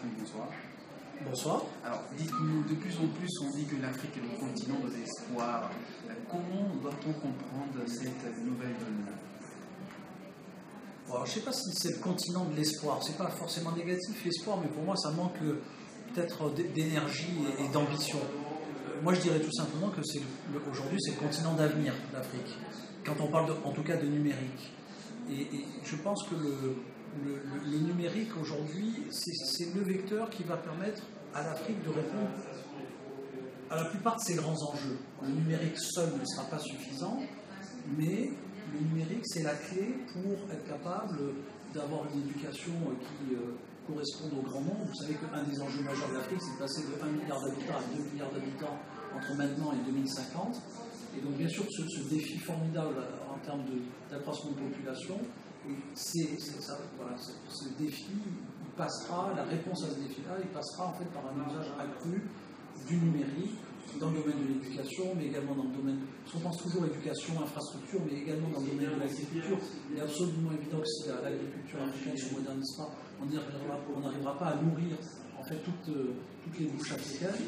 Bertrand, bonsoir. Bonsoir. Alors, dites-nous, de plus en plus, on dit que l'Afrique est le continent de l'espoir. Comment doit-on comprendre cette nouvelle donne? Bon, je ne sais pas si c'est le continent de l'espoir. C'est pas forcément négatif, l'espoir, mais pour moi, ça manque peut-être d'énergie et d'ambition. Moi, je dirais tout simplement que aujourd'hui, c'est le continent d'avenir, l'Afrique, quand on parle en tout cas de numérique. Et je pense que le numérique aujourd'hui, c'est le vecteur qui va permettre à l'Afrique de répondre à la plupart de ses grands enjeux. Le numérique seul ne sera pas suffisant, mais le numérique, c'est la clé pour être capable d'avoir une éducation qui corresponde au grand monde. Vous savez qu'un des enjeux majeurs de l'Afrique, c'est de passer de 1 milliard d'habitants à 2 milliards d'habitants entre maintenant et 2050. Et donc, bien sûr, ce défi formidable en termes d'accroissement de population, ce défi, il passera, la réponse à ce défi-là, il passera en fait par un usage accru du numérique dans le domaine de l'éducation, mais également dans le domaine, on pense toujours éducation, infrastructure, mais également dans le domaine de l'agriculture. Il est absolument évident que si l'agriculture africaine ne se modernise pas, on n'arrivera pas à nourrir en fait toutes les bouches africaines.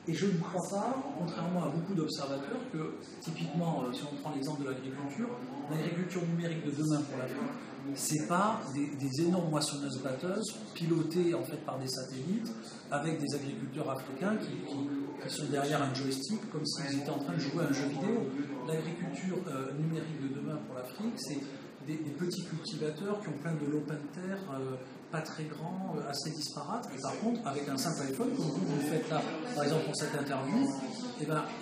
Et je ne crois pas, contrairement à beaucoup d'observateurs, que typiquement, si on prend l'exemple de l'agriculture numérique de demain pour l'Afrique, c'est pas des énormes moissonneuses-batteuses pilotées en fait par des satellites avec des agriculteurs africains qui sont derrière un joystick comme s'ils étaient en train de jouer à un jeu vidéo. L'agriculture numérique de demain pour l'Afrique, c'est des petits cultivateurs qui ont plein de l'open terre, pas très grands, assez disparates, et par contre, avec un simple iPhone, comme vous faites là, par exemple pour cette interview,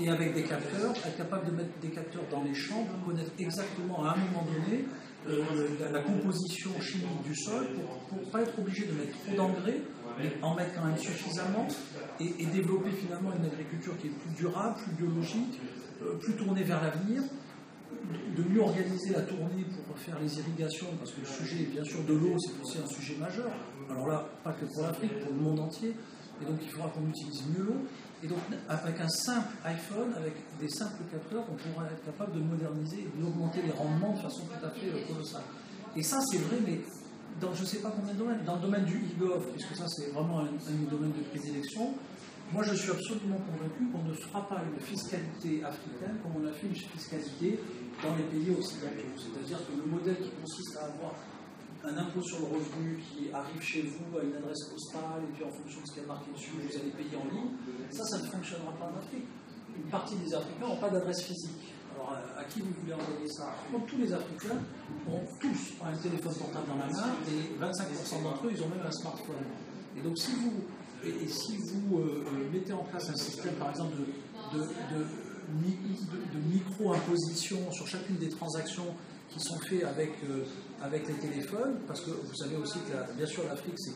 et avec des capteurs, être capable de mettre des capteurs dans les champs pour connaître exactement à un moment donné la composition chimique du sol, pour ne pas être obligé de mettre trop d'engrais, mais en mettre quand même suffisamment, et développer finalement une agriculture qui est plus durable, plus biologique, plus tournée vers l'avenir, de mieux organiser la tournée pour faire les irrigations, parce que le sujet, bien sûr, de l'eau, c'est aussi un sujet majeur. Alors là, pas que pour l'Afrique, pour le monde entier. Et donc, il faudra qu'on utilise mieux l'eau. Et donc, avec un simple iPhone, avec des simples capteurs, on pourra être capable de moderniser et d'augmenter les rendements de façon tout à fait colossale. Et ça, c'est vrai, mais dans je ne sais pas combien de domaines. Dans le domaine du e-gov, puisque ça, c'est vraiment un domaine de prédilection, moi, je suis absolument convaincu qu'on ne fera pas une fiscalité africaine comme on a fait une fiscalité dans les pays occidentaux. C'est-à-dire que le modèle qui consiste à avoir un impôt sur le revenu qui arrive chez vous à une adresse postale et puis en fonction de ce qui est marqué dessus, vous allez payer en ligne, ça ne fonctionnera pas en Afrique. Une partie des Africains n'ont pas d'adresse physique. Alors, à qui vous voulez envoyer ça? Donc, tous les Africains ont tous un téléphone portable dans la main et 25% d'entre eux, ils ont même un smartphone. Et donc, si vous mettez en place un système, par exemple, de micro-imposition sur chacune des transactions qui sont faites avec les téléphones, parce que vous savez aussi que, bien sûr, l'Afrique, c'est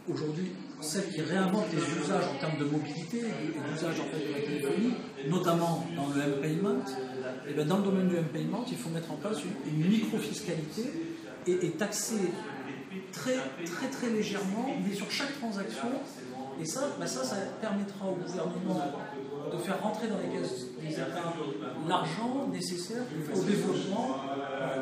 aujourd'hui celle qui réinvente les usages en termes de mobilité et d'usage en fait, de la téléphonie, notamment dans le M-Payment. Et bien, dans le domaine du M-Payment, il faut mettre en place une micro-fiscalité et taxer très, très, très légèrement, mais sur chaque transaction. Et ça permettra au gouvernement de faire rentrer dans les caisses des États l'argent nécessaire au développement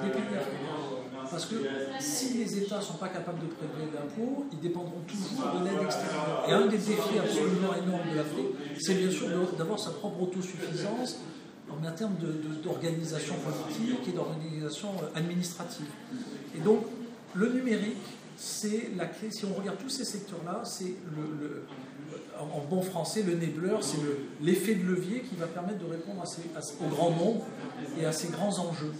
des pays africains. Parce que si les États ne sont pas capables de prélever l'impôt, ils dépendront toujours de l'aide extérieure. Et un des défis absolument énormes de l'Afrique, c'est bien sûr d'avoir sa propre autosuffisance en termes d'organisation politique et d'organisation administrative. Et donc, le numérique, c'est la clé. Si on regarde tous ces secteurs-là, c'est en bon français, le enabler, c'est l'effet de levier qui va permettre de répondre au grand nombre et à ces grands enjeux.